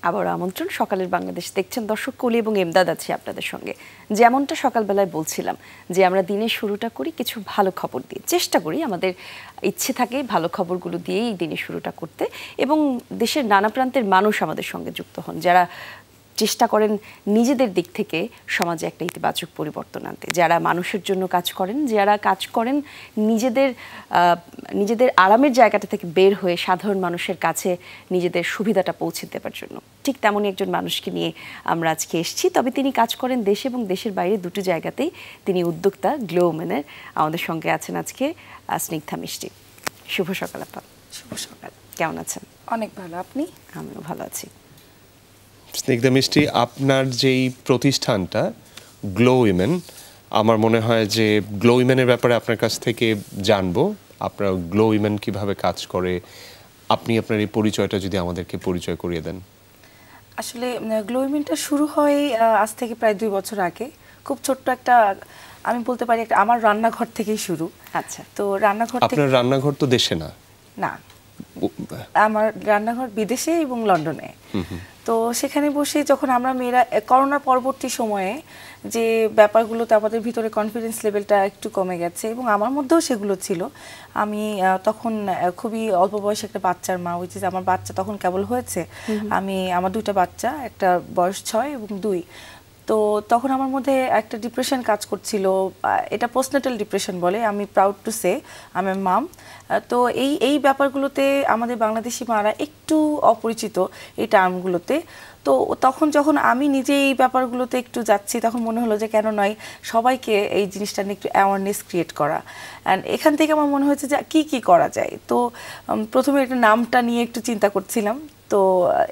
আবার আমন্ত্রণ সকালের বাংলাদেশ দেখছেন দর্শক। কলি এবং এমদাদ আছি আপনাদের সঙ্গে। যেমনটা সকালবেলায় বলছিলাম যে আমরা দিনের শুরুটা করি কিছু ভালো খবর দিয়ে, চেষ্টা করি, আমাদের ইচ্ছে থাকে ভালো খবরগুলো দিয়েই দিনের শুরুটা করতে, এবং দেশের নানা প্রান্তের মানুষ আমাদের সঙ্গে যুক্ত হন যারা চেষ্টা করেন নিজেদের দিক থেকে সমাজে একটা ইতিবাচক পরিবর্তন আনতে, যারা মানুষের জন্য কাজ করেন, যারা কাজ করেন নিজেদের আরামের জায়গাটা থেকে বের হয়ে সাধারণ মানুষের কাছে নিজেদের সুবিধাটা পৌঁছে দেওয়ার জন্য। ঠিক তেমনই একজন মানুষকে নিয়ে আমরা আজকে এসেছি। তবে তিনি কাজ করেন দেশে এবং দেশের বাইরে দুটো জায়গাতেই। তিনি উদ্যোক্তা গ্লো উমেনের। আমাদের সঙ্গে আছেন আজকে স্নিগ্ধা মিষ্টি। শুভ সকাল আপা। শুভ সকাল। কেমন আছেন? অনেক ভালো, আপনি? আমিও ভালো আছি। স্নিগ্ধা মিষ্টি, আপনার যেই প্রতিষ্ঠানটা গ্লো উইমেন, আমার মনে হয় যে গ্লো উইমেনের ব্যাপারে আপনার কাছ থেকে জানবো। আপনার গ্লো উইমেন কীভাবে কাজ করে, আপনি আপনার এই পরিচয়টা যদি আমাদেরকে পরিচয় করিয়ে দেন। আসলে গ্লো উইমেনটা শুরু হয় আজ থেকে প্রায় 2 বছর আগে। খুব ছোট্ট একটা, আমি বলতে পারি একটা আমার রান্নাঘর থেকেই শুরু। আচ্ছা, তো রান্নাঘর থেকে। আপনার রান্নাঘর তো দেশে না? না, আমার রান্নাঘর বিদেশে এবং লন্ডনে। তো সেখানে বসে যখন আমরা মেয়েরা করোনার পরবর্তী সময়ে যে ব্যাপারগুলোতে আমাদের ভিতরে কনফিডেন্স লেভেলটা একটু কমে গেছে, এবং আমার মধ্যেও সেগুলো ছিল। আমি তখন খুবই অল্প বয়সে একটা বাচ্চার মা, উইচ ইজ আমার বাচ্চা তখন কেবল হয়েছে। আমার 2টা বাচ্চা, একটা বয়স 6 এবং 2। তো তখন আমার মধ্যে একটা ডিপ্রেশন কাজ করছিল। এটা পোস্টনাটাল ডিপ্রেশন বলে, আমি প্রাউড টু সে আমি মাম। তো এই ব্যাপারগুলোতে আমাদের বাংলাদেশি মারা একটু অপরিচিত এই টার্মগুলোতে। তো তখন যখন আমি নিজে এই ব্যাপারগুলোতে একটু যাচ্ছি, তখন মনে হলো যে কেন নয় সবাইকে এই জিনিসটা নিয়ে একটু অ্যাওয়ারনেস ক্রিয়েট করা। অ্যান্ড এখান থেকে আমার মনে হয়েছে যে কি করা যায়। তো প্রথমে একটা নামটা নিয়ে একটু চিন্তা করছিলাম। তো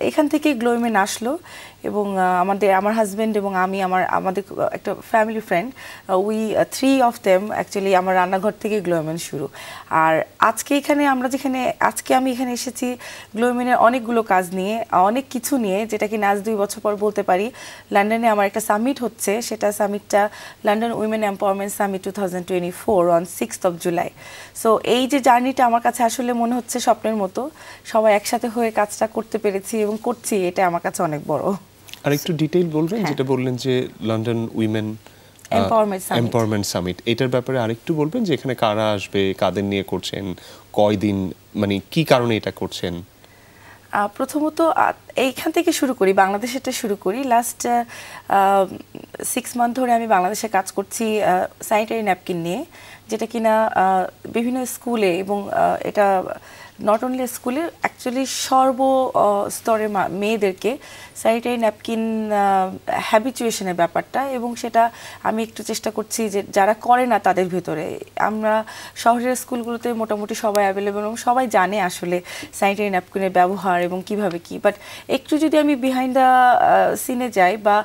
এখান থেকে গ্লো উইমেন আসলো, এবং আমার হাজব্যান্ড এবং আমি, আমাদের একটা family friend, we 3 of them actually আমার রান্নাঘর থেকে গ্লো উইমেন শুরু। আর আজকে আমি এখানে এসেছি গ্লো উইমেনের অনেকগুলো কাজ নিয়ে, অনেক কিছু নিয়ে, যেটা কি আজ 2 বছর পর বলতে পারি লন্ডনে আমার একটা সামিট হচ্ছে। সামিটটা London women empowerment summit 2024 on 6th of July। So এই যে জার্নিটা আমার কাছে আসলে মনে হচ্ছে স্বপ্নের মতো। সবাই একসাথে হয়ে কাজটা করতে পেরেছি এবং করছি, এটা আমার কাছে অনেক বড়। আর একটু ডিটেইল বলবেন, যেটা বললেন যে লন্ডন উইমেন এম্পাওয়ারমেন্ট সামিট, এটার ব্যাপারে আরেকটু বলবেন যে এখানে কারা আসবে, কাদের নিয়ে করছেন, কয়দিন, মানে কি কারণে এটা করছেন? প্রথমত এইখান থেকে শুরু করি, বাংলাদেশেরটা শুরু করি। লাস্ট 6 মান্থ ধরে আমি বাংলাদেশে কাজ করছি স্যানিটারি ন্যাপকিন নিয়ে, যেটা কিনা বিভিন্ন স্কুলে, এবং এটা নট অনলি স্কুলে, অ্যাকচুয়ালি সর্বস্তরের মেয়েদেরকে স্যানিটারি ন্যাপকিন হ্যাবিচুয়েশনের ব্যাপারটা, এবং সেটা আমি একটু চেষ্টা করছি যে যারা করে না তাদের ভেতরে। আমরা শহরের স্কুলগুলোতে মোটামুটি সবাই অ্যাভেলেবল এবং সবাই জানে আসলে স্যানিটারি ন্যাপকিনের ব্যবহার এবং কিভাবে কি, বাট একটু যদি আমি বিহাইন্ড দ্য সিনে যাই বা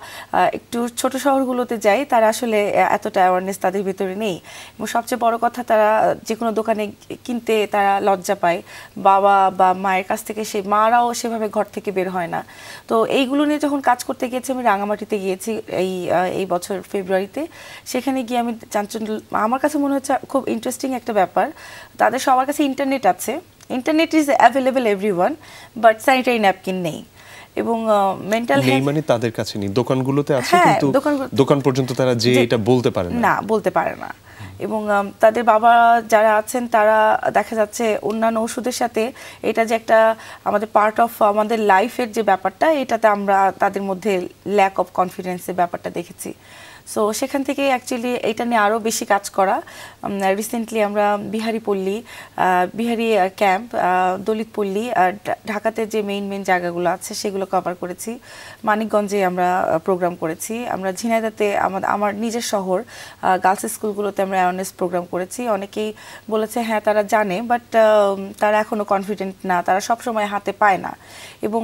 একটু ছোট শহরগুলোতে যাই, তারা আসলে এতটা অ্যাওয়ারনেস তাদের ভেতরে নেই। এবং সবচেয়ে বড় কথা, তারা যে কোনো দোকানে কিনতে তারা লজ্জা পায়, বাবা বা মায়ের কাছ থেকে, মারাও সেভাবে ঘর থেকে বের হয় না। তো এইগুলো নিয়ে যখন কাজ করতে গিয়েছি, আমি রাঙামাটিতে গিয়েছি এই বছর ফেব্রুয়ারিতে। সেখানে গিয়ে আমি আমার কাছে মনে হচ্ছে খুব ইন্টারেস্টিং একটা ব্যাপার। তাদের সবার কাছে ইন্টারনেট আছে, internet is available everyone, but sanitary napkin নেই। এবং মেন্টাল হেলথ মানে তাদের কাছে নেই, দোকানগুলোতে আছে, কিন্তু দোকান পর্যন্ত তারা যে এটা বলতে পারে না। এবং তাদের বাবা যারা আছেন, তারা দেখা যাচ্ছে অন্যান্য ওষুধের সাথে এটা যে একটা আমাদের পার্ট অফ আমাদের লাইফের যে ব্যাপারটা, এটাতে আমরা তাদের মধ্যে ল্যাক অফ কনফিডেন্সের ব্যাপারটা দেখেছি। সো সেখান থেকে অ্যাকচুয়ালি এটা নিয়ে আরও বেশি কাজ করা। রিসেন্টলি আমরা বিহারি ক্যাম্প, দলিত পল্লী, ঢাকাতে যে মেইন জায়গাগুলো আছে সেগুলো কভার করেছি। মানিকগঞ্জে আমরা প্রোগ্রাম করেছি। আমরা ঝিনাইদহতে আমার নিজের শহর গার্লস স্কুলগুলোতে আমরা অ্যাওয়ারনেস প্রোগ্রাম করেছি। অনেকেই বলেছে হ্যাঁ তারা জানে, বাট তারা এখনো কনফিডেন্ট না, তারা সবসময় হাতে পায় না। এবং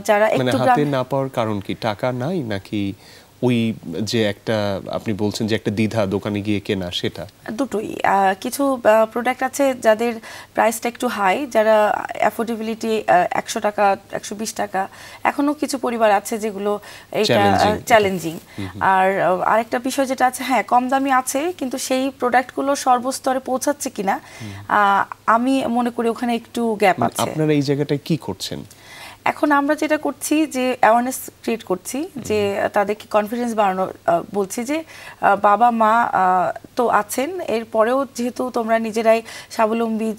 যারা একটু হাতে না পাওয়ার কারণ কি, টাকা নাই নাকি ওই যে একটা আপনি বলছেন যে একটা দ্বিধা দোকানে গিয়ে কেনা, সেটা? দুটোই। কিছু প্রোডাক্ট আছে যাদের প্রাইসটা একটু হাই, যারা অ্যাফোর্ডেবিলিটি 100 টাকা 120 টাকা, এখনো কিছু পরিবার আছে যেগুলো এইটা চ্যালেঞ্জিং। আর আরেকটা বিষয় যেটা আছে, হ্যাঁ কম দামি আছে, কিন্তু সেই প্রোডাক্টগুলো সর্বস্তরে পৌঁছাচ্ছে কিনা আমি মনে করি ওখানে একটু গ্যাপ আছে। আপনারা এই জায়গাটায় কি করছেন? এখন আমরা যেটা করছি যে অ্যাওয়ারনেস ক্রিয়েট করছি, যে তাদেরকে কনফিডেন্স বাড়ানো, বলছি যে বাবা মা তো আছেন, এরপরেও যেহেতু তোমরা নিজেরাই স্বাবলম্বী,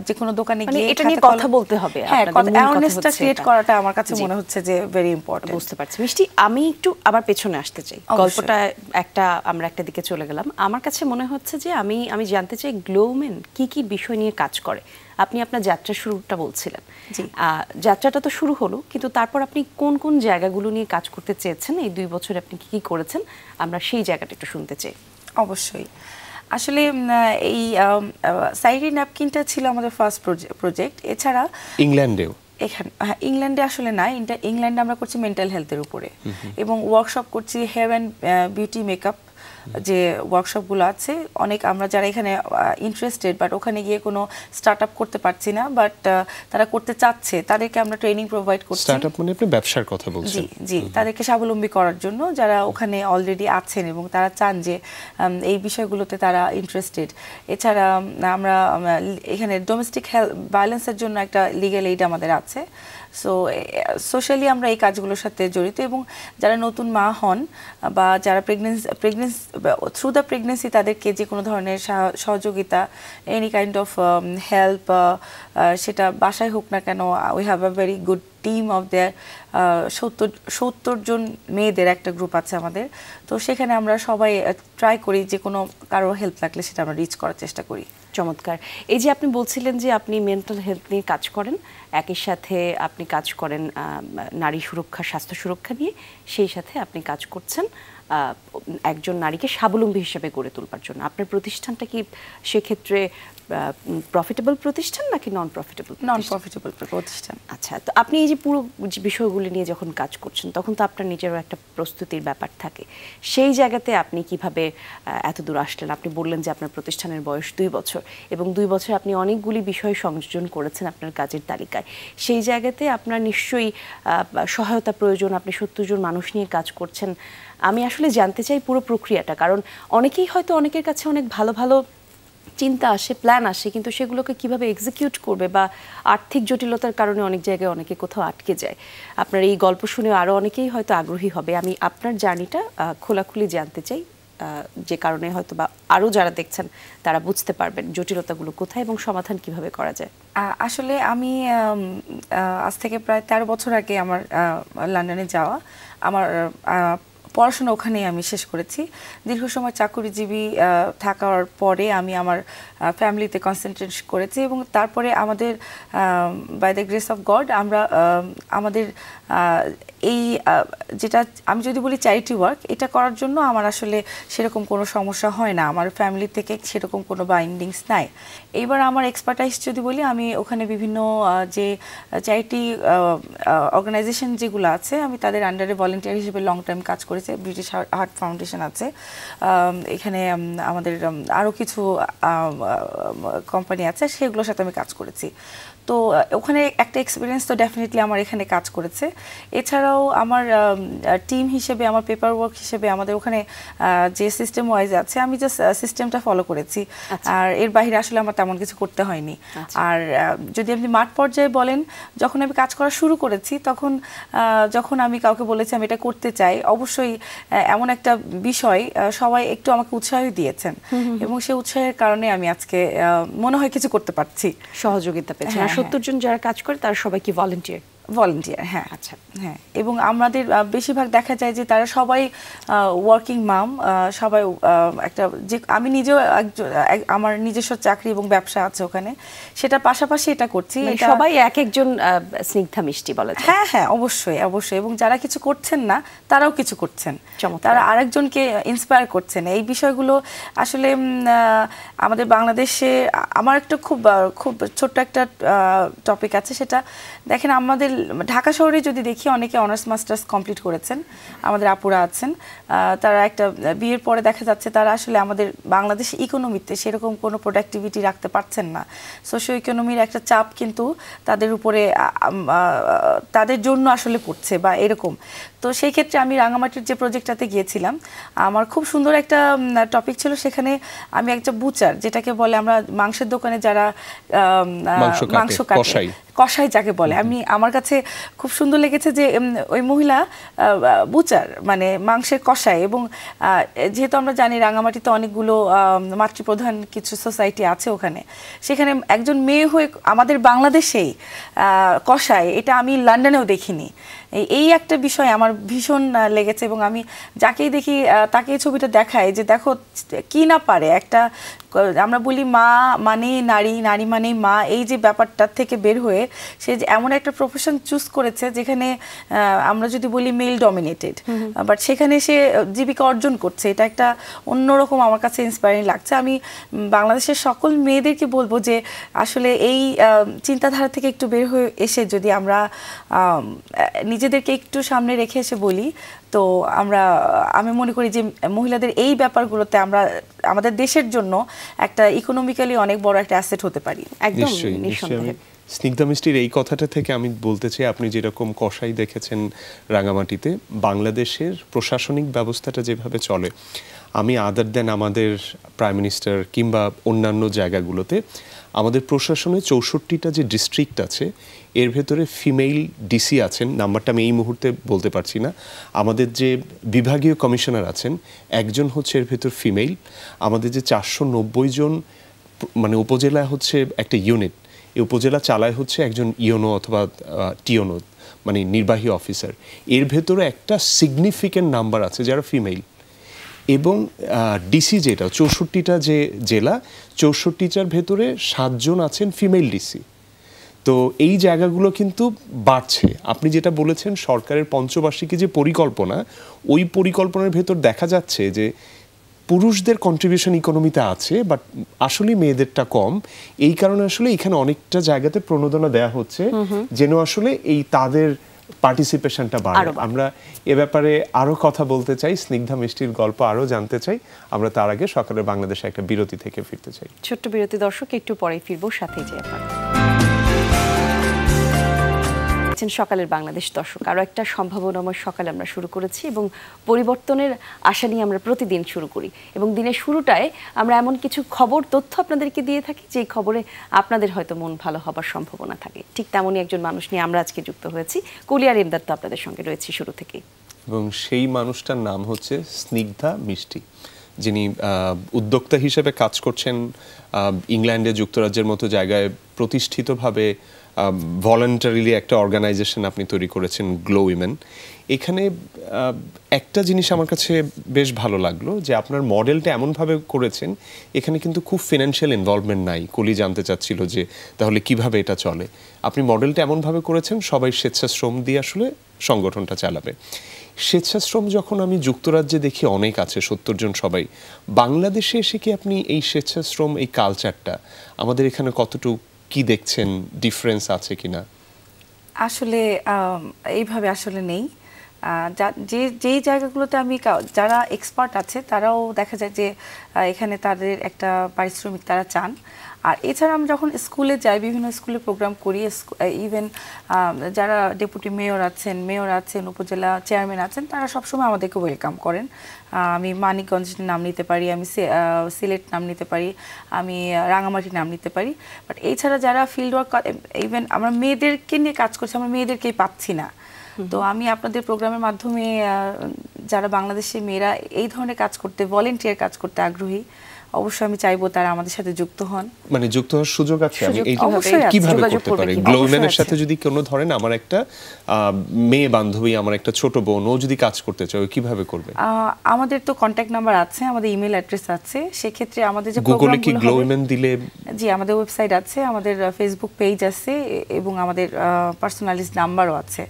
যে কোনো দোকানে গিয়ে এটা নিয়ে কথা বলতে হবে, হ্যাঁ, অ্যাওয়ারনেসটা ক্রিয়েট করাটা আমার কাছে মনে হচ্ছে যে ভেরি ইম্পর্টেন্ট। বুঝতে পারছি মিষ্টি, আমি একটু আবার পেছনে আসতে চাই, গল্পটা আমরা একটা দিকে চলে গেলাম। আমার কাছে মনে হচ্ছে যে আমি জানতে চাই গ্লো উইমেন কি কি বিষয় নিয়ে কাজ করে। আপনি আপনার যাত্রা শুরুটা বলছিলেন, যাত্রাটা তো শুরু হলো, কিন্তু তারপর আপনি কোন কোন জায়গাগুলো নিয়ে কাজ করতে চেয়েছেন, এই 2 বছরে আপনি কি কি করেছেন, আমরা সেই জায়গাটা একটু শুনতে চাই। অবশ্যই, আসলে এই সাইরি ন্যাপকিনটা ছিল আমাদের ফার্স্ট প্রজেক্ট। এছাড়া ইংল্যান্ডেও, ইংল্যান্ডে আসলে না, ইংল্যান্ডে আমরা করছি মেন্টাল হেলথের উপরে, এবং ওয়ার্কশপ করছি হেয়ার অ্যান্ড বিউটি মেকআপ যে ওয়ার্কশপগুলো আছে। অনেক আমরা যারা এখানে ইন্টারেস্টেড বাট ওখানে গিয়ে কোনো স্টার্ট আপ করতে পারছি না, বাট তারা করতে চাচ্ছে, তাদেরকে আমরা ট্রেনিং প্রোভাইড করছি। স্টার্ট আপ মানে আপনি ব্যবসার কথা বলছেন? জি, তাদেরকে স্বাবলম্বী করার জন্য, যারা ওখানে অলরেডি আছেন এবং তারা চান যে এই বিষয়গুলোতে তারা ইন্টারেস্টেড। এছাড়া আমরা এখানে ডোমেস্টিক ভায়োলেন্সের জন্য একটা লিগ্যাল এইড আমাদের আছে। সো সোশ্যালি আমরা এই কাজগুলোর সাথে জড়িত, এবং যারা নতুন মা হন বা যারা প্রেগনেন্সি থ্রু দ্য প্রেগনেন্সি তাদেরকে যে কোনো ধরনের সহযোগিতা, এনি কাইন্ড অফ হেল্প, সেটা বাসায় হোক না কেন, we have a very good team of their 70 জন মেয়েদের একটা গ্রুপ আছে আমাদের। তো সেখানে আমরা সবাই ট্রাই করি যে কোনো কারো হেল্প লাগলে সেটা আমরা রিচ করার চেষ্টা করি। চমৎকার। এই যে আপনি বলছিলেন যে আপনি মেন্টাল হেলথ নিয়ে কাজ করেন, একই সাথে আপনি কাজ করেন নারী সুরক্ষা, স্বাস্থ্য সুরক্ষা নিয়ে, সেই সাথে আপনি কাজ করছেন একজন নারীকে স্বাবলম্বী হিসেবে গড়ে তোলবার জন্য। আপনার প্রতিষ্ঠানটা কি সেক্ষেত্রে প্রফিটেবল প্রতিষ্ঠান নাকি নন প্রফিটেবল? নন প্রফিটেবল প্রতিষ্ঠান। আচ্ছা, তো আপনি এই যে পুরো বিষয়গুলি নিয়ে যখন কাজ করছেন, তখন তো আপনার নিজেরও একটা প্রস্তুতির ব্যাপার থাকে। সেই জায়গাতে আপনি কিভাবে এত দূর আসলেন? আপনি বললেন যে আপনার প্রতিষ্ঠানের বয়স 2 বছর, এবং 2 বছর আপনি অনেকগুলি বিষয় সংযোজন করেছেন আপনার কাজের তালিকায়। সেই জায়গাতে আপনার নিশ্চয়ই সহায়তা প্রয়োজন, আপনি 70 জন মানুষ নিয়ে কাজ করছেন। আমি আসলে জানতে চাই পুরো প্রক্রিয়াটা, কারণ অনেকেই হয়তো, অনেকের কাছে অনেক ভালো ভালো চিন্তা আসে, প্ল্যান আসে, কিন্তু সেগুলোকে কিভাবে এক্সিকিউট করবে, বা আর্থিক জটিলতার কারণে অনেক জায়গায় অনেকে কোথাও আটকে যায়। আপনার এই গল্প শুনে আরও অনেকেই হয়তো আগ্রহী হবে। আমি আপনার জার্নিটা খোলাখুলি জানতে চাই, যে কারণে হয়তো বা আরও যারা দেখছেন তারা বুঝতে পারবেন জটিলতাগুলো কোথায় এবং সমাধান কিভাবে করা যায়। আসলে আমি আজ থেকে প্রায় 13 বছর আগে আমার লন্ডনে যাওয়া, আমার পড়াশোনা ওখানেই আমি শেষ করেছি। দীর্ঘ সময় চাকরিজীবী থাকার পরে আমি আমার ফ্যামিলিতে কনসেন্ট্রেট করেছি, এবং তারপরে আমাদের by the grace of God আমরা আমাদের এই যেটা আমি যদি বলি চ্যারিটি ওয়ার্ক, এটা করার জন্য আমার আসলে সেরকম কোনো সমস্যা হয় না, আমার ফ্যামিলি থেকে সেরকম কোনো বাইন্ডিংস নাই। এইবার আমার এক্সপার্টাইজ যদি বলি, আমি ওখানে বিভিন্ন যে চ্যারিটি অর্গানাইজেশন যেগুলো আছে, আমি তাদের আন্ডারে ভলেন্টিয়ার হিসেবে লং টাইম কাজ করেছি। ব্রিটিশ হার্ট ফাউন্ডেশন আছে এখানে, আমাদের আরও কিছু কোম্পানি আছে, সেগুলোর সাথে আমি কাজ করেছি। তো ওখানে একটা এক্সপিরিয়েন্স তো ডেফিনেটলি আমার এখানে কাজ করেছে। এছাড়াও আমার টিম হিসেবে, আমার পেপার ওয়ার্ক হিসেবে আমাদের ওখানে যে সিস্টেম ওয়াইজ আছে, আমি জাস্ট সিস্টেমটা ফলো করেছি, আর এর বাইরে আসলে আমার তেমন কিছু করতে হয়নি। আর যদি আপনি মাঠ পর্যায়ে বলেন, যখন আমি কাজ করা শুরু করেছি, তখন যখন আমি কাউকে বলেছি আমি এটা করতে চাই, অবশ্যই এমন একটা বিষয় সবাই একটু আমাকে উৎসাহ দিয়েছেন, এবং সেই উৎসাহের কারণে আমি আজকে মনে হয় কিছু করতে পারছি, সহযোগিতা পেয়েছি। 70 জন যারা কাজ করে তারা সবাই কি ভলান্টিয়ার? ভলান্টিয়ার, হ্যাঁ। আচ্ছা, হ্যাঁ। এবং আমাদের বেশিরভাগ দেখা যায় যে তারা সবাই ওয়ার্কিং মাম, সবাই একটা, যে আমি নিজেও আমার নিজস্ব চাকরি এবং ব্যবসা আছে ওখানে, সেটা পাশাপাশি এটা করছি। সবাই এক একজন স্নিগ্ধা মিষ্টি বলা যায়। হ্যাঁ হ্যাঁ, অবশ্যই অবশ্যই। এবং যারা কিছু করছেন না তারাও কিছু করছেন, তারা আরেকজনকে ইন্সপায়ার করছেন। এই বিষয়গুলো আসলে আমাদের বাংলাদেশে, আমার একটা খুব ছোট্ট একটা টপিক আছে, সেটা দেখেন, আমাদের ঢাকা শহরে যদি দেখি, অনেকে অনার্স মাস্টার্স কমপ্লিট করেছেন, আমাদের আপুরা আছেন, তারা একটা বিয়ের পরে দেখা যাচ্ছে তারা আসলে আমাদের বাংলাদেশ ইকোনমিতে সেরকম কোনো প্রোডাক্টিভিটি রাখতে পারছেন না। সোশিও ইকোনমির একটা চাপ কিন্তু তাদের উপরে, তাদের জন্য আসলে পড়ছে বা এরকম। তো সেই ক্ষেত্রে আমি রাঙামাটির যে প্রজেক্টটাতে গিয়েছিলাম, আমার খুব সুন্দর একটা টপিক ছিল। সেখানে আমি একটা বুচার, যেটাকে বলে আমরা মাংসের দোকানে যারা মাংস কাটে, কষাই যাকে বলে, আমার কাছে কাছে খুব সুন্দর লেগেছে যে ওই মহিলা বুচার, মানে মাংসের কষাই, এবং যেহেতু আমরা জানি রাঙামাটিতে অনেকগুলো মাতৃপ্রধান কিছু সোসাইটি আছে ওখানে, সেখানে একজন মেয়ে হয়ে আমাদের বাংলাদেশেই কষাই, এটা আমি লন্ডনেও দেখিনি। এই একটা বিষয় আমার ভীষণ লেগেছে, এবং আমি যাকেই দেখি তাকে এই ছবিটা দেখায় যে দেখো কি না পারে একটা, আমরা বলি মা মানে নারী, নারী মানে মা, এই যে ব্যাপারটার থেকে বের হয়ে সে যে এমন একটা প্রফেশন চুজ করেছে যেখানে আমরা যদি বলি মেল ডমিনেটেড, বাট সেখানে সে জীবিকা অর্জন করছে, এটা একটা অন্যরকম আমার কাছে ইন্সপায়ারিং লাগছে। আমি বাংলাদেশের সকল মেয়েদেরকে বলবো যে আসলে এই চিন্তাধারা থেকে একটু বের হয়ে এসে যদি আমরা নিজেদেরকে একটু সামনে রেখে এসে বলি, তো আমি মনে করি যে মহিলাদের এই ব্যাপারগুলোতে আমরা আমাদের দেশের জন্য একটা ইকোনমিক্যালি অনেক বড় একটা অ্যাসেট হতে পারি। একদম নিশ্চয়ই। স্নিগ্ধা মিষ্টির এই কথাটা থেকে আমি বলতে চাই, আপনি যেরকম কষাই দেখেছেন রাঙামাটিতে, বাংলাদেশের প্রশাসনিক ব্যবস্থাটা যেভাবে চলে, আমি আদার দেন আমাদের প্রাইম মিনিস্টার কিংবা অন্যান্য জায়গাগুলোতে আমাদের প্রশাসনে 64টা যে ডিস্ট্রিক্ট আছে এর ভেতরে ফিমেল ডিসি আছেন, নাম্বারটা আমি এই মুহূর্তে বলতে পারছি না। আমাদের যে বিভাগীয় কমিশনার আছেন একজন হচ্ছে এর ভেতর ফিমেল। আমাদের যে 490 জন মানে উপজেলা হচ্ছে একটা ইউনিট, এই উপজেলা চালায় হচ্ছে একজন ইওনো অথবা টিওনো, মানে নির্বাহী অফিসার। এর ভেতরে একটা সিগনিফিক্যান্ট নাম্বার আছে যারা ফিমেল। এবং ডিসি যেটা 64টা যে জেলা, 64টার ভেতরে 7 জন আছেন ফিমেল ডিসি। তো এই জায়গাগুলো কিন্তু বাড়ছে। আপনি যেটা বলেছেন সরকারের পঞ্চবার্ষিকী যে পরিকল্পনা, ওই পরিকল্পনার ভেতর দেখা যাচ্ছে যে পুরুষদের কন্ট্রিবিউশন ইকোনমিতে আছে, বাট আসলে মেয়েদেরটা কম। এই কারণে আসলে এখানে অনেকটা জায়গাতে প্রণোদনা দেওয়া হচ্ছে যেন আসলে এই তাদের পার্টিসিপেশনটা বাড়ে। আমরা এ ব্যাপারে আরো কথা বলতে চাই, স্নিগ্ধা মিষ্টির গল্প আরো জানতে চাই। আমরা তার আগে সকালের বাংলাদেশে একটা বিরতি থেকে ফিরতে চাই। ছোট্ট বিরতি দর্শক, একটু পরে ফিরবো, সাথে যে সকালের বাংলাদেশ দর্শক, আরো একটা সম্ভাবনাময় সকাল আমরা শুরু করেছি এবং পরিবর্তনের আশা নিয়ে আমরা প্রতিদিন শুরু করি, এবং দিনের শুরুটায় আমরা এমন কিছু খবর তথ্য আপনাদেরকে দিয়ে থাকি যে খবরে আপনাদের হয়তো মন ভালো হবার সম্ভাবনা থাকে। ঠিক তেমনই একজন মানুষ নিয়ে আমরা আজকে যুক্ত হয়েছি। কুলিয়ার এমদাদ তো আপনাদের সঙ্গে রয়েছি শুরু থেকেই, এবং সেই মানুষটার নাম হচ্ছে স্নিগ্ধা মিষ্টি, যিনি উদ্যোক্তা হিসেবে কাজ করছেন ইংল্যান্ডে, যুক্তরাজ্যের মতো জায়গায় প্রতিষ্ঠিতভাবে ভলান্টারিলি একটা অর্গানাইজেশন আপনি তৈরি করেছেন, গ্লো উইমেন। এখানে একটা জিনিস আমার কাছে বেশ ভালো লাগলো যে আপনার মডেলটা এমনভাবে করেছেন, এখানে কিন্তু খুব ফিনান্সিয়াল ইনভলভমেন্ট নাই। কলি জানতে চাচ্ছিল যে তাহলে কিভাবে এটা চলে। আপনি মডেলটা এমনভাবে করেছেন সবাই স্বেচ্ছাশ্রম দিয়ে আসলে সংগঠনটা চালাবে। স্বেচ্ছাশ্রম যখন আমি যুক্তরাজ্যে দেখি অনেক আছে, 70 জন সবাই, বাংলাদেশে এসে কি আপনি এই স্বেচ্ছাশ্রম এই কালচারটা আমাদের এখানে কতটুকু কি দেখছেন, ডিফারেন্স আছে কিনা? আসলে এইভাবে আসলে নেই। যেই জায়গাগুলোতে আমি যারা এক্সপার্ট আছে তারাও দেখা যায় যে এখানে তাদের একটা পারিশ্রমিক তারা চান। আর এছাড়া আমি যখন স্কুলে যাই, বিভিন্ন স্কুলে প্রোগ্রাম করি, ইভেন যারা ডেপুটি মেয়র আছেন, উপজেলা চেয়ারম্যান আছেন, তারা সবসময় আমাদেরকে ওয়েলকাম করেন। আমি মানিকগঞ্জের নাম নিতে পারি, আমি সিলেট নাম নিতে পারি, আমি রাঙামাটির নাম নিতে পারি। বাট এছাড়া যারা ফিল্ড ওয়ার্ক, ইভেন আমরা মেয়েদেরকে নিয়ে কাজ করছি, আমরা মেয়েদেরকেই পাচ্ছি না। তো আমি আপনাদের প্রোগ্রামের মাধ্যমে যারা বাংলাদেশের মেয়েরা এই ধরনের কাজ করতে, ভলেন্টিয়ার কাজ করতে আগ্রহী, অবশ্যই আমি চাইবো তারা আমাদের সাথে যুক্ত হন। মানে যুক্ত হওয়ার সুযোগ আছে? আমি এই কিভাবে করতে পারি? গ্লো উইমেনের সাথে যদি কোনো ধরেন আমার একটা মেয়ে বান্ধবী, আমার একটা ছোট বোন, ও যদি কাজ করতে চায় কিভাবে করবে? আমাদের তো কন্ট্যাক্ট নাম্বার আছে, আমাদের ইমেল অ্যাড্রেস আছে। সেক্ষেত্রে আমাদের যে গুগলে কি গ্লো উইমেন দিলে? জি, আমাদের ওয়েবসাইট আছে, আমাদের ফেসবুক পেজ আছে, এবং আমাদের পার্সোনালিস্ট নাম্বারও আছে,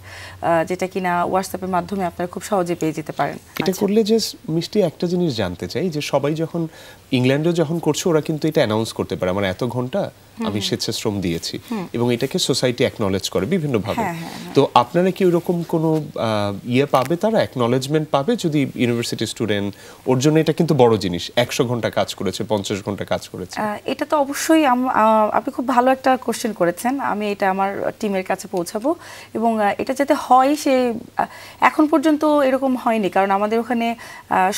যেটা কিনা হোয়াটসঅ্যাপের মাধ্যমে আপনারা খুব সহজে পেয়ে যেতে পারেন। এটা করলে যে মিষ্টি একটা জিনিস জানতে চাই, যে সবাই যখন ইংল্যান্ডে যখন করছে ওরা কিন্তু এটা অ্যানাউন্স করতে পারে, আমার এত ঘন্টা আমি স্বেচ্ছাশ্রম দিয়েছি, এবং এটাকে সোসাইটি অ্যাকনলেজ করে বিভিন্নভাবে। তো আপনারা কি ওরকম কোনো পাবে, তারা অ্যাকনলেজমেন্ট পাবে যদি ইউনিভার্সিটি স্টুডেন্ট, ওর জন্য এটা কিন্তু বড় জিনিস, 100 ঘন্টা কাজ করেছে, 50 ঘন্টা কাজ করেছে? এটা তো অবশ্যই অবশ্যই আপনি খুব ভালো একটা কোশ্চেন করেছেন, আমি এটা আমার টিমের কাছে পৌঁছাবো এবং এটা যাতে হয় সে এখন পর্যন্ত এরকম হয়নি, কারণ আমাদের ওখানে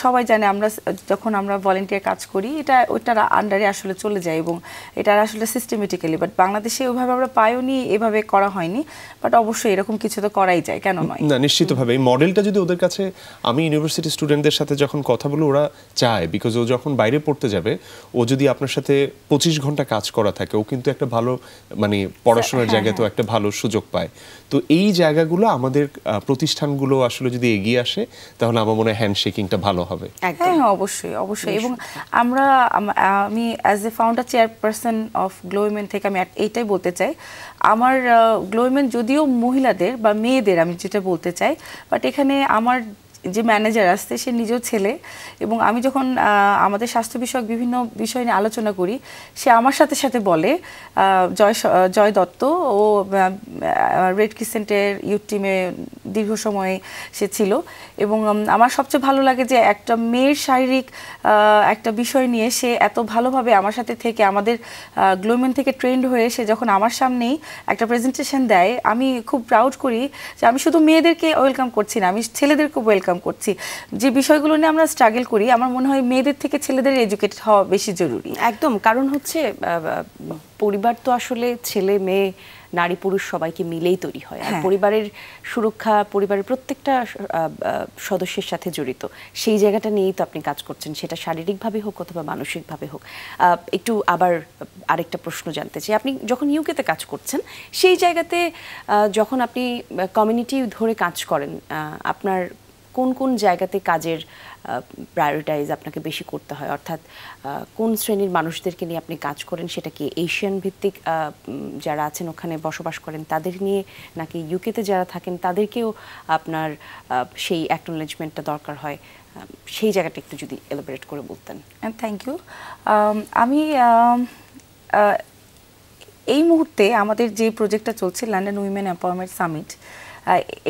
সবাই জানে আমরা যখন আমরা ভলেন্টিয়ার কাজ করি এটা ওইটার আন্ডারে আসলে চলে যায় এবং এটা আসলে সিস্টেমেটিক্যালি, বাট বাংলাদেশে ওইভাবে আমরা পাইওনি, এভাবে করা হয়নি, বাট অবশ্যই এরকম কিছু তো করাই যায়, কেন নয়? না, নিশ্চিতভাবে এই মডেলটা যদি ওদের কাছে, আমি ইউনিভার্সিটি স্টুডেন্টদের সাথে যখন কথা বলি ওরা চায়, বিকজ ও যখন বাইরে পড়তে যাবে ও যদি আপনার সাথে 25 ঘন্টা কাজ করা থাকে ও কিন্তু একটা ভালো মানে পড়াশোনার জায়গায় তো একটা ভালো সুযোগ পায়। তো এই জায়গাগুলো আমাদের প্রতিষ্ঠানগুলো আসলে যদি এগিয়ে আসে তাহলে আমার মনে হয় হ্যান্ডশেকিংটা ভালো হবে। হ্যাঁ, অবশ্যই অবশ্যই। এবং আমি as a founder chairperson of glow women থেকে আমি এইটাই বলতে চাই, আমার গ্লো উইমেন যদিও মহিলাদের বা মেয়েদের আমি যেটা বলতে চাই, বাট এখানে আমার যে ম্যানেজার আসছে সে নিজেও ছেলে এবং আমি যখন আমাদের স্বাস্থ্য বিষয়ক বিভিন্ন বিষয় নিয়ে আলোচনা করি সে আমার সাথে সাথে বলে, জয় দত্ত ও রেড ক্রিসেন্টের ইউথ টিমে দীর্ঘ সময় সে ছিল এবং আমার সবচেয়ে ভালো লাগে যে একটা মেয়ের শারীরিক একটা বিষয় নিয়ে সে এত ভালোভাবে আমার সাথে থেকে আমাদের গ্লো উইমেন থেকে ট্রেন্ড হয়ে সে যখন আমার সামনেই একটা প্রেজেন্টেশন দেয় আমি খুব প্রাউড করি যে আমি শুধু মেয়েদেরকে ওয়েলকাম করছি না, আমি ছেলেদেরকে ওয়েলকাম করছি। যে বিষয়গুলো নিয়ে আমরা স্ট্রাগল করি আমার মনে হয় মেয়েদের থেকে ছেলেদের এডুকেটেড হওয়া বেশি জরুরি। একদম, কারণ হচ্ছে পরিবার তো আসলে ছেলে মেয়ে নারী পুরুষ সবাইকে মিলেই তৈরি হয়, আর পরিবারের সুরক্ষা পরিবারের প্রত্যেকটা সদস্যের সাথে জড়িত, সেই জায়গাটা নিয়েই তো আপনি কাজ করছেন, সেটা শারীরিকভাবে হোক অথবা মানসিকভাবে হোক। একটু আবার আরেকটা প্রশ্ন জানতে চাই, আপনি যখন ইউকেতে কাজ করছেন সেই জায়গাতে যখন আপনি কমিউনিটি ধরে কাজ করেন আপনার কোন কোন জায়গাতে কাজের প্রায়োরিটাইজ আপনাকে বেশি করতে হয়, অর্থাৎ কোন শ্রেণীর মানুষদেরকে নিয়ে আপনি কাজ করেন, সেটা কি এশিয়ান ভিত্তিক যারা আছেন ওখানে বসবাস করেন তাদের নিয়ে, নাকি ইউকেতে যারা থাকেন তাদেরকেও আপনার সেই অ্যাকনোলেজমেন্টটা দরকার হয়, সেই জায়গাটা একটু যদি এলাবোরেট করে বলতেন। Thank you. আমি এই মুহূর্তে আমাদের যে প্রজেক্টটা চলছে লন্ডন উইমেন এম্পাওয়ারমেন্ট সামিট,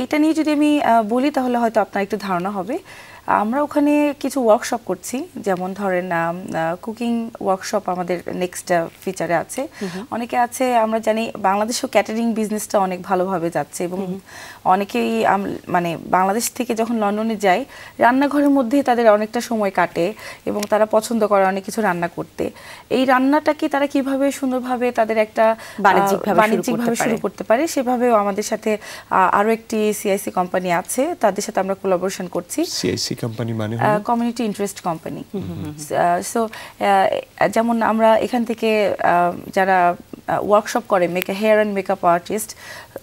এইটা নিয়ে যদি আমি বলি তাহলে হয়তো আপনার একটু ধারণা হবে। আমরা ওখানে কিছু ওয়ার্কশপ করছি, যেমন ধরেন কুকিং ওয়ার্কশপ আমাদের নেক্সট ফিচারে আছে। অনেকে আছে, আমরা জানি বাংলাদেশেও ক্যাটারিং বিজনেসটা অনেক ভালোভাবে যাচ্ছে এবং অনেকেই মানে বাংলাদেশ থেকে যখন লন্ডনে যায় রান্নাঘরের মধ্যেই তাদের অনেকটা সময় কাটে এবং তারা পছন্দ করে অনেক কিছু রান্না করতে। এই রান্নাটাকে তারা কিভাবে সুন্দরভাবে তাদের একটা বাণিজ্যিকভাবে শুরু করতে পারে, সেভাবেও আমাদের সাথে আরও একটি সিআইসি কোম্পানি আছে, তাদের সাথে আমরা কোলাবোরেশন করছি। কোম্পানি মানে কমিউনিটি ইন্টারেস্ট কোম্পানি। সো যেমন আমরা এখান থেকে যারা ওয়ার্কশপ করে হেয়ার অ্যান্ড মেকআপ আর্টিস্ট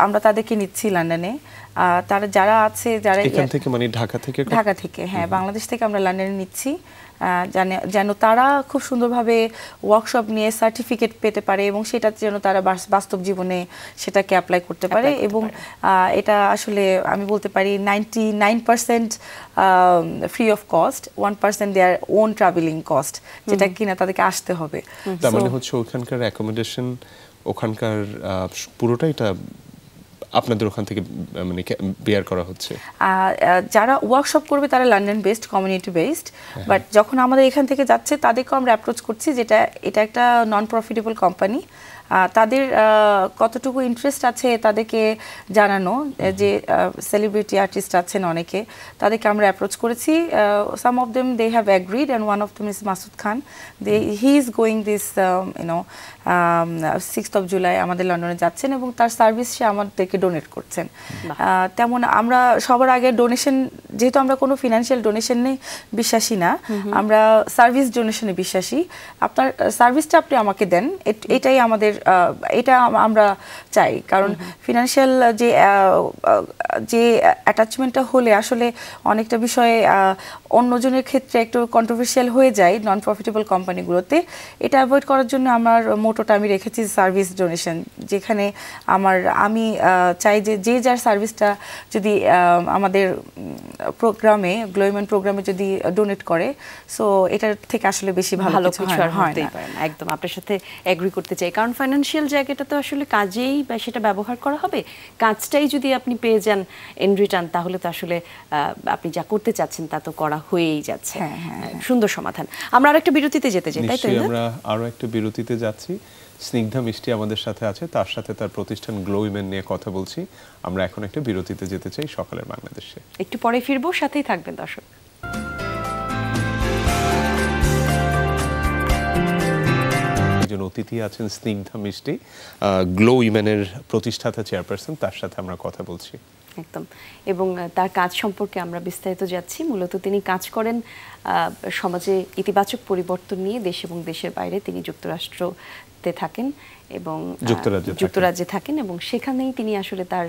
আমরা তাদেরকে নিচ্ছি লন্ডনে। তারা যারা আছে যারা এখান থেকে মানে ঢাকা থেকে হ্যাঁ বাংলাদেশ থেকে আমরা লন্ডনে নিচ্ছি, যেন তারা খুব সুন্দরভাবে ওয়ার্কশপ নিয়ে সার্টিফিকেট পেতে পারে এবং সেটা যেন তারা বাস্তব জীবনে সেটাকে অ্যাপ্লাই করতে পারে। এবং এটা আসলে আমি বলতে পারি 99% free of cost, 1% their own travelling cost, যেটা কিনা তাদেরকে আসতে হবে। তার মানে হচ্ছে ওখানকার অ্যাকোমোডেশন ওখানকার পুরোটা এটা আপনাদের ওখান থেকে মানে বেয়ার করা হচ্ছে। যারা ওয়ার্কশপ করবে তারা London based, community based, but যখন আমাদের এখান থেকে যাচ্ছে তাদেরকে আমরা অ্যাপ্রোচ করছি যেটা এটা একটা নন প্রফিটেবল কোম্পানি, তাদের কতটুকু ইন্টারেস্ট আছে তাদেরকে জানানো, যে সেলিব্রিটি আর্টিস্ট আছেন অনেকে, তাদেরকে আমরা অ্যাপ্রোচ করেছি। Some of them they have agreed and one of them is Masud Khan. He is going this 6th of July আমাদের লন্ডনে যাচ্ছেন এবং তার সার্ভিস সে আমাদেরকে ডোনেট করছেন। তেমন আমরা সবার আগে ডোনেশন, যেহেতু আমরা কোনো ফিনান্সিয়াল ডোনেশনে বিশ্বাসী না, আমরা সার্ভিস ডোনেশনে বিশ্বাসী। আপনার সার্ভিসটা আপনি আমাকে দেন, এটাই আমাদের, এটা আমরা চাই। কারণ ফিনান্সিয়াল যে অ্যাটাচমেন্টটা হলে আসলে অনেকটা বিষয়ে অন্যজনের ক্ষেত্রে একটু কন্ট্রোভার্সিয়াল হয়ে যায় নন প্রফিটেবল কোম্পানিগুলোতে। এটা অ্যাভয়েড করার জন্য আমার মোটোটা আমি রেখেছি সার্ভিস ডোনেশন, যেখানে আমি চাই যে যার সার্ভিসটা যদি আমাদের প্রোগ্রামে গ্লো উইমেন প্রোগ্রামে যদি ডোনেট করে, সো এটার থেকে আসলে বেশি ভালো কিছু আর হতেই পারে না। একদম আপনার সাথে এগ্রি করতে চাই, কারণ ফাইন্যান্সিয়াল জায়গাটা তো আসলে কাজেই বা সেটা ব্যবহার করা হবে, কাজটাই যদি আপনি পেয়ে যান ইন রিটার্ন তাহলে তো আসলে আপনি যা করতে চাচ্ছেন তা তো করা হয়েই যাচ্ছে। সুন্দর সমাধান। আমরা আরেকটা বিরতিতে যেতে চাই, তাই তো? আমরা আরো একটা বিরতিতে যাচ্ছি। স্নিগ্ধা মিষ্টি আমাদের সাথে আছে, তার সাথে তার প্রতিষ্ঠান গ্লো উইমেন নিয়ে কথা বলছি। আমরা এখন একটা বিরতিতে যেতে চাই সকালের বাংলাদেশে। একটু পরে ফিরবো, সাথেই থাকবেন দর্শক। একজন অতিথি আছেন স্নিগ্ধা মিষ্টি, গ্লো উইমেনের প্রতিষ্ঠাতা চেয়ারপারসন, তার সাথে আমরা কথা বলছি। একদম, এবং তার কাজ সম্পর্কে আমরা বিস্তারিত যাচ্ছি। মূলত তিনি কাজ করেন সমাজে ইতিবাচক পরিবর্তন নিয়ে। দেশ এবং দেশের বাইরে তিনি যুক্তরাষ্ট্রতে থাকেন এবং যুক্তরাজ্যে থাকেন, এবং সেখানেই তিনি আসলে তার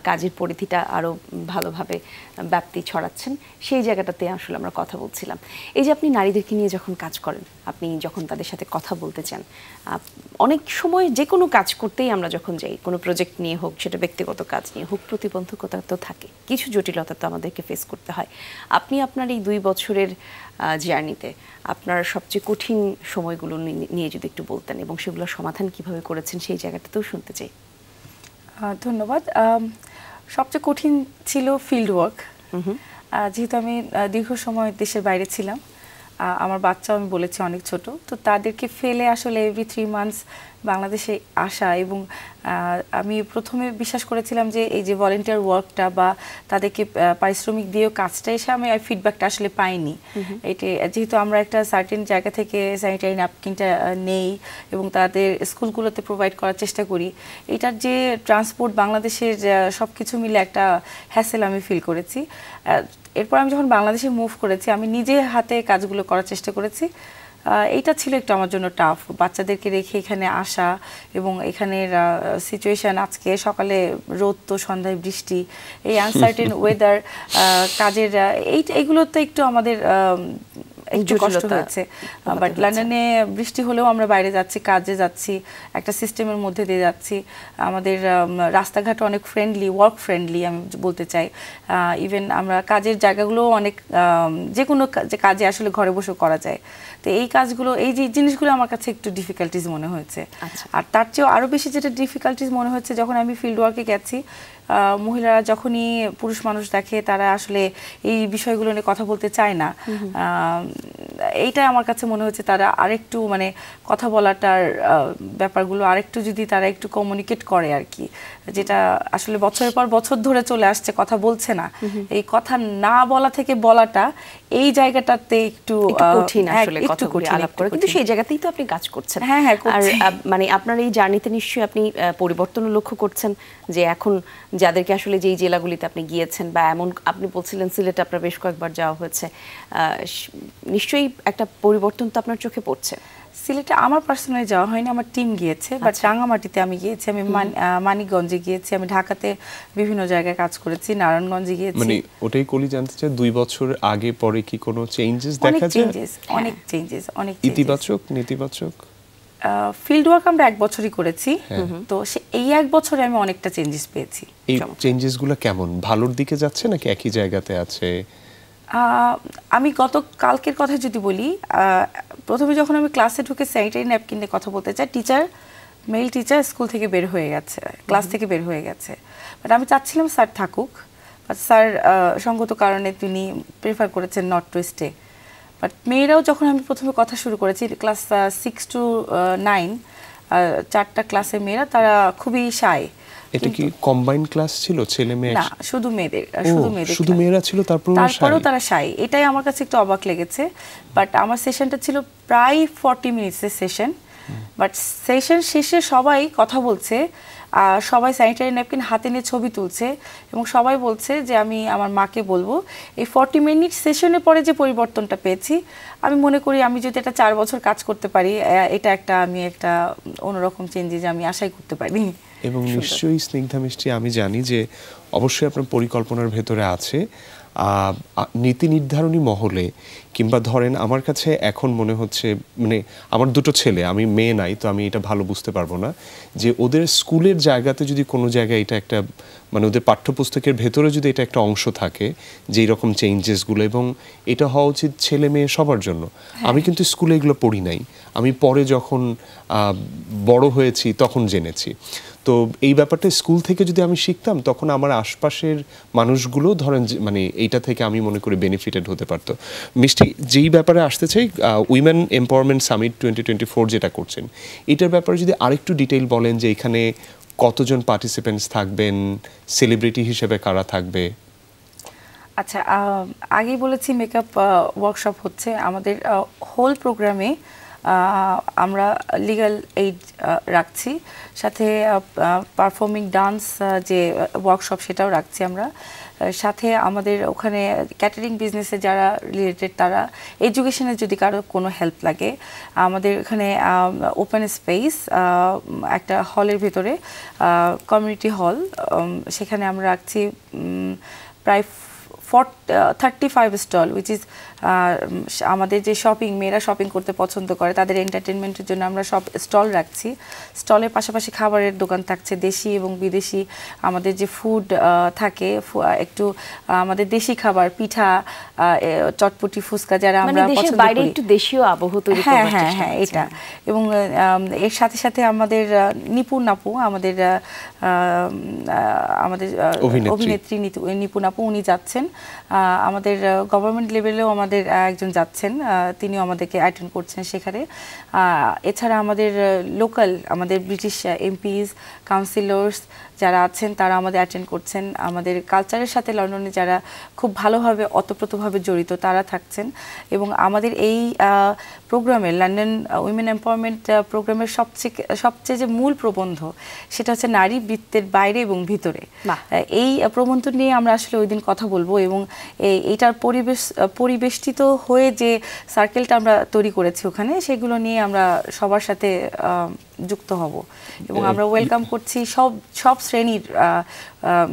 কাজের পরিধিটা আরও ভালোভাবে ব্যাপ্তি ছড়াচ্ছেন। সেই জায়গাটাতে আসলে আমরা কথা বলছিলাম। এই যে আপনি নারীদেরকে নিয়ে যখন কাজ করেন, আপনি যখন তাদের সাথে কথা বলতে চান, অনেক সময় যে কোনো কাজ করতেই আমরা যখন যাই, কোনো প্রজেক্ট নিয়ে হোক, সেটা ব্যক্তিগত কাজ নিয়ে হোক, প্রতিবন্ধকতা তো থাকে, কিছু জটিলতা তো আমাদেরকে ফেস করতে হয়। আপনি আপনার এই 2 বছরের জার্নিতে আপনার সবচেয়ে কঠিন সময়গুলো নিয়ে যদি একটু বলতেন, এবং সেগুলোর সমাধান কিভাবে করেছেন, সেই জায়গাটাতেও শুনতে চাই। ধন্যবাদ। সবচেয়ে কঠিন ছিল ফিল্ড ওয়ার্ক, যেহেতু আমি দীর্ঘ সময় দেশের বাইরে ছিলাম। আমার বাচ্চাও আমি বলেছি অনেক ছোট, তো তাদেরকে ফেলে আসলে এভরি 3 মান্থস বাংলাদেশে আসা, এবং আমি প্রথমে বিশ্বাস করেছিলাম যে এই যে ভলেন্টিয়ার ওয়ার্কটা বা তাদেরকে পারিশ্রমিক দিয়েও কাজটা এসে আমি ফিডব্যাকটা আসলে পাইনি। এটা যেহেতু আমরা একটা সার্টেন জায়গা থেকে স্যানিটারি ন্যাপকিনটা নেই এবং তাদের স্কুলগুলোতে প্রোভাইড করার চেষ্টা করি, এটার যে ট্রান্সপোর্ট বাংলাদেশের সব কিছু মিলে একটা হ্যাসেল আমি ফিল করেছি। এরপর আমি যখন বাংলাদেশে মুভ করেছি, আমি নিজে হাতে কাজগুলো করার চেষ্টা করেছি। এইটা ছিল একটু আমার জন্য টাফ, বাচ্চাদেরকে রেখে এখানে আসা, এবং এখানের সিচুয়েশন, আজকে সকালে রোদ তো সন্ধ্যায় বৃষ্টি, এই আনসার্টেন ওয়েদার, কাজের এইগুলোতে একটু আমাদের একটু কষ্ট হয়েছে। বাট লন্ডনে বৃষ্টি হলেও আমরা বাইরে যাচ্ছি, কাজে যাচ্ছি, একটা সিস্টেমের মধ্যে দিয়ে যাচ্ছি। আমাদের রাস্তাঘাট অনেক ফ্রেন্ডলি, ওয়ার্ক ফ্রেন্ডলি আমি বলতে চাই। ইভেন আমরা কাজের জায়গাগুলো অনেক, যে কোনো কাজে আসলে ঘরে বসে করা যায়। তো এই কাজগুলো, এই যে জিনিসগুলো আমার কাছে একটু ডিফিকাল্টিজ মনে হয়েছে। আর তার চেয়েও আরও বেশি যেটা ডিফিকাল্টিজ মনে হচ্ছে, যখন আমি ফিল্ড ওয়ার্কে গেছি, মহিলারা যখনই পুরুষ মানুষ দেখে, তারা আসলে এই বিষয়গুলো নিয়ে কথা বলতে চায় না। এইটা আমার কাছে মনে হচ্ছে তারা আরেকটু মানে কথা বলাটার ব্যাপারগুলো আরেকটু যদি তারা একটু কমিউনিকেট করে আর কি, যেটা আসলে বছরের পর বছর ধরে চলে আসছে, কথা বলছে না। এই কথা না বলা থেকে বলাটা, এই জায়গাটাতে একটু কঠিন আসলে কথাগুলো আলাপ করা, কিন্তু সেই জায়গাতেই তো আপনি কাজ করছেন। হ্যাঁ হ্যাঁ, আর মানে আপনার এই জার্নিতে নিশ্চয়ই আপনি পরিবর্তন লক্ষ্য করছেন, যে এখন যাদেরকে আসলে যেই জেলাগুলিতে আপনি গিয়েছেন, বা এমন আপনি বলছিলেন সিলেটে আপনার বেশ কয়েকবার যাওয়া হয়েছে, নিশ্চয়ই একটা পরিবর্তন তো আপনার চোখে পড়ছে। সিলেটে আমার পার্সোনালি যাওয়া হয়নি, আমার টিম গিয়েছে, বাট রাঙামাটিতে আমি গিয়েছি, আমি মানিকগঞ্জে গিয়েছি, আমি ঢাকাতে বিভিন্ন জায়গায় কাজ করেছি, নারায়ণগঞ্জে গিয়েছি। মানে ওটাই কলি জানতে চাই, 2 বছর আগে পরে কি কোনো চেঞ্জেস দেখা যায়? অনেক চেঞ্জেস, অনেক ইতিবাচক নেতিবাচক। ফিল্ড ওয়ার্ক আমরা 1 বছরই করেছি, তো এই 1 বছরে আমি অনেকটা চেঞ্জেস পেয়েছি। এই চেঞ্জেসগুলো কেমন, ভালোর দিকে যাচ্ছে নাকি একই জায়গাতে আছে? আমি কালকের কথা যদি বলি, প্রথমে যখন আমি ক্লাসে ঢুকে স্যানিটারি ন্যাপকিন নিয়ে কথা বলতে চাই, মেল টিচার স্কুল থেকে বের হয়ে গেছে, ক্লাস থেকে বের হয়ে গেছে। বাট আমি চাচ্ছিলাম স্যার থাকুক, বাট স্যার সঙ্গত কারণে তিনি প্রেফার করেছেন নর্থ ওয়েস্টে। বাট মেয়েরাও যখন আমি প্রথমে কথা শুরু করেছি, ক্লাস 6 to 9, 4টা ক্লাসের মেয়েরা, তারা খুবই শাই। এটা কি কম্বাইন্ড ক্লাস ছিল, ছেলে মেয়ে? না, শুধু মেয়েদের, শুধু মেয়েরা ছিল, তারপরেও তারা শাই। এটাই আমার কাছে একটু অবাক লেগেছে। বাট আমার সেশনটা ছিল প্রায় 40 মিনিটসের সেশন, বাট সেশন শেষে সবাই কথা বলছে, সবাই স্যানিটারি ন্যাপকিন হাতে নিয়ে ছবি তুলছে, এবং সবাই বলছে যে আমি আমার মাকে বলবো। এই 40 মিনিট সেশনের পরে যে পরিবর্তনটা পেয়েছি, আমি মনে করি আমি যদি এটা 4 বছর কাজ করতে পারি, এটা আমি একটা অন্যরকম চেঞ্জেস আমি আশাই করতে পারি। এবং নিশ্চয়ই স্নিগ্ধা মিষ্টি, আমি জানি যে অবশ্যই আপনার পরিকল্পনার ভেতরে আছে নীতি নির্ধারণী মহলে, কিংবা ধরেন আমার কাছে এখন মনে হচ্ছে, মানে আমার 2টো ছেলে, আমি মেয়ে নাই তো আমি এটা ভালো বুঝতে পারবো না, যে ওদের স্কুলের জায়গাতে যদি কোনো জায়গায় এটা একটা, মানে ওদের পাঠ্যপুস্তকের ভেতরে যদি এটা একটা অংশ থাকে, যে এরকম চেঞ্জেসগুলো, এবং এটা হওয়া উচিত ছেলে মেয়ে সবার জন্য। আমি কিন্তু স্কুলে এগুলো পড়ি নাই, আমি পরে যখন বড় হয়েছি তখন জেনেছি। তো এই ব্যাপারটা স্কুল থেকে যদি আমি শিখতাম তখন আমার আশপাশের মানুষগুলো ধরেন মানে এইটা থেকে আমি মনে করি বেনিফিটেড হতে পারতো। মিষ্টি, যেই ব্যাপারে আসতে চাই, উইমেন এম্পাওয়ারমেন্ট সামিট 2024 যেটা করছেন, এটার ব্যাপারে যদি আরেকটু ডিটেইল বলেন যে এখানে কতজন পার্টিসিপেন্টস থাকবেন, সেলিব্রিটি হিসেবে কারা থাকবে? আচ্ছা, আগেই বলেছি মেকআপ ওয়ার্কশপ হচ্ছে আমাদের হোল প্রোগ্রামে। আমরা লিগ্যাল এইড রাখছি, সাথে পারফর্মিং ডান্স যে ওয়ার্কশপ সেটাও রাখছি আমরা। সাথে আমাদের ওখানে ক্যাটারিং বিজনেসে যারা রিলেটেড, তারা এডুকেশনে যদি কারো কোনো হেল্প লাগে, আমাদের এখানে ওপেন স্পেস একটা হলের ভেতরে, কমিউনিটি হল, সেখানে আমরা রাখছি প্রায় 35 স্টল, উইচ ইজ আমাদের যে শপিং, মেয়েরা শপিং করতে পছন্দ করে তাদের এন্টারটেনমেন্টের জন্য আমরা সব স্টল রাখছি। স্টলের পাশাপাশি খাবারের দোকান থাকছে, দেশি এবং বিদেশি আমাদের যে ফুড থাকে, একটু আমাদের দেশি খাবার, পিঠা, চটপটি, ফুচকা যারা আমরা পছন্দ করি, বাইরে একটু দেশীয় আবহ তৈরি করার চেষ্টা। হ্যাঁ, এটা। এবং এর সাথে সাথে আমাদের নিপুণ আপু, আমাদের অভিনেত্রী নিপুণ আপু, উনি যাচ্ছেন। আমাদের গভর্নমেন্ট লেভেলেও আমাদের একজন যাচ্ছেন, তিনিও আমাদেরকে অ্যাটেন্ড করছেন সেখানে। এছাড়া আমাদের লোকাল, আমাদের ব্রিটিশ এমপিস, কাউন্সিলর্স যারা আছেন তারা আমাদের অ্যাটেন্ড করছেন। আমাদের কালচারের সাথে লন্ডনে যারা খুব ভালোভাবে ওতপ্রোতভাবে জড়িত তারা থাকছেন। এবং আমাদের এই প্রোগ্রামে, লন্ডন উইমেন এম্পাওয়ারমেন্ট প্রোগ্রামের সবচেয়ে যে মূল প্রবন্ধ, সেটা হচ্ছে নারী বৃত্তের বাইরে এবং ভিতরে। এই প্রবন্ধ নিয়ে আমরা আসলে ওই দিন কথা বলবো, এবং এইটার পরিবেষ্টিত হয়ে যে সার্কেলটা আমরা তৈরি করেছি ওখানে, সেগুলো নিয়ে আমরা সবার সাথে যুক্ত হব। এবং আমরা ওয়েলকাম করছি সব শ্রেণীর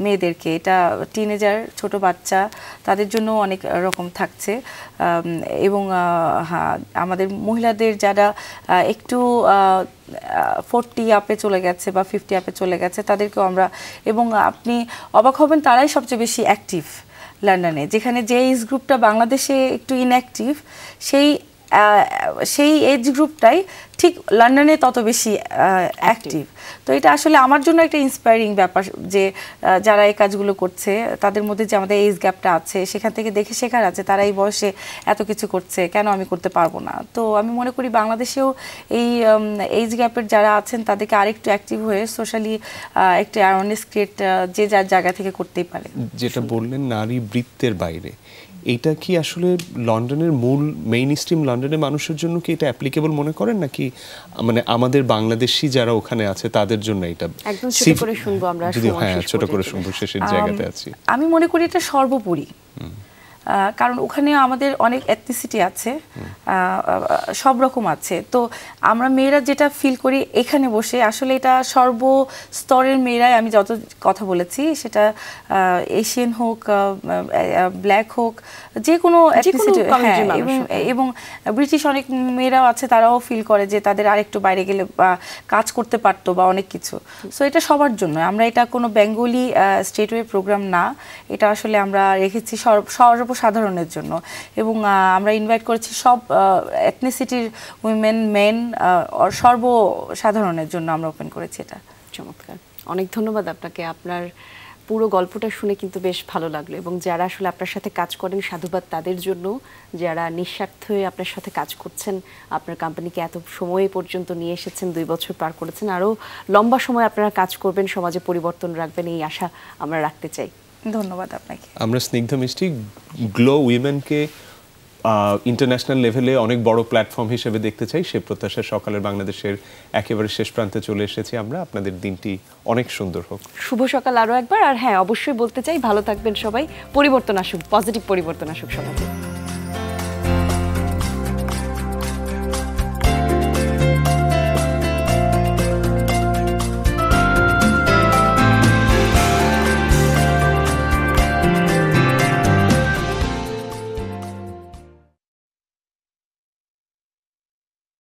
মেয়েদেরকে। এটা টিনেজার, ছোট বাচ্চা, তাদের জন্য অনেক রকম থাকছে। এবং আমাদের মহিলাদের যারা একটু 40 আপে চলে গেছে বা 50 আপে চলে গেছে, তাদেরকেও আমরা, এবং আপনি অবাক হবেন, তারাই সবচেয়ে বেশি অ্যাক্টিভ লন্ডনে। যেখানে যে এজ গ্রুপটা বাংলাদেশে একটু ইনঅ্যাক্টিভ, সেই এজ গ্রুপটাই ঠিক লন্ডনে তত বেশি অ্যাক্টিভ। তো এটা আসলে আমার জন্য একটা ইন্সপায়ারিং ব্যাপার, যে যারা এই কাজগুলো করছে তাদের মধ্যে যে আমাদের এজ গ্যাপটা আছে, সেখান থেকে দেখে শেখার আছে, তারা এই বয়সে এত কিছু করছে, কেন আমি করতে পারবো না। তো আমি মনে করি বাংলাদেশেও এই এজ গ্যাপের যারা আছেন তাদেরকে আরেকটু অ্যাক্টিভ হয়ে সোশ্যালি একটু অ্যাওয়ারনেস ক্রিয়েট যে যার জায়গা থেকে করতেই পারে। যেটা বললেন নারী বৃত্তের বাইরে, এটা কি আসলে লন্ডনের মূল মেইন স্ট্রিম লন্ডনের মানুষের জন্য কি এটা অ্যাপ্লিকেবল মনে করেন, নাকি মানে আমাদের বাংলাদেশি যারা ওখানে আছে তাদের জন্য এটা? একদম ছোট করে শুনবো আমরা, ছোট করে শুনবো, শেষের জায়গাতে আছি। আমি মনে করি এটা সর্বোপরি, কারণ ওখানে আমাদের অনেক এথনিসিটি আছে, সব রকম আছে। তো আমরা মেয়েরা যেটা ফিল করি এখানে বসে, আসলে এটা সর্বস্তরের মেয়েরাই, আমি যত কথা বলেছি, সেটা এশিয়ান হোক, ব্ল্যাক হোক, যে কোনো এথনিসিটি, এবং ব্রিটিশ অনেক মেয়েরাও আছে, তারাও ফিল করে যে তাদের আরেকটু বাইরে গেলে বা কাজ করতে পারতো বা অনেক কিছু। সো এটা সবার জন্য। আমরা এটা কোনো বেঙ্গলি স্টেটওয়ে প্রোগ্রাম না, এটা আসলে আমরা রেখেছি সর্বসাধারণের জন্য। এবং আমরা ইনভাইট করেছি সব এথনিসিটির উইমেন, মেন, সর্বসাধারণের জন্য আমরা ওপেন করেছি এটা। চমৎকার, অনেক ধন্যবাদ আপনাকে। আপনার পুরো গল্পটা শুনে কিন্তু বেশ ভালো লাগলো, এবং যারা আসলে আপনার সাথে কাজ করেন, সাধুবাদ তাদের জন্য, যারা নিঃস্বার্থ হয়ে আপনার সাথে কাজ করছেন, আপনার কোম্পানিকে এত সময় পর্যন্ত নিয়ে এসেছেন, 2 বছর পার করেছেন, আরও লম্বা সময় আপনারা কাজ করবেন, সমাজে পরিবর্তন রাখবেন, এই আশা আমরা রাখতে চাই। ধন্যবাদ আপনাকে। আমরা স্নিগ্ধা মিষ্টি গ্লো উইমেনকে ইন্টারন্যাশনাল লেভেলে অনেক বড় প্ল্যাটফর্ম হিসেবে দেখতে চাই। সে প্রত্যাশা সকালের বাংলাদেশের একেবারে শেষ প্রান্তে চলে এসেছি আমরা। আপনাদের দিনটি অনেক সুন্দর হোক। শুভ সকাল আরও একবার। আর হ্যাঁ, অবশ্যই বলতে চাই, ভালো থাকবেন সবাই, পরিবর্তন আসুক, পজিটিভ পরিবর্তন আসুক সমাজে।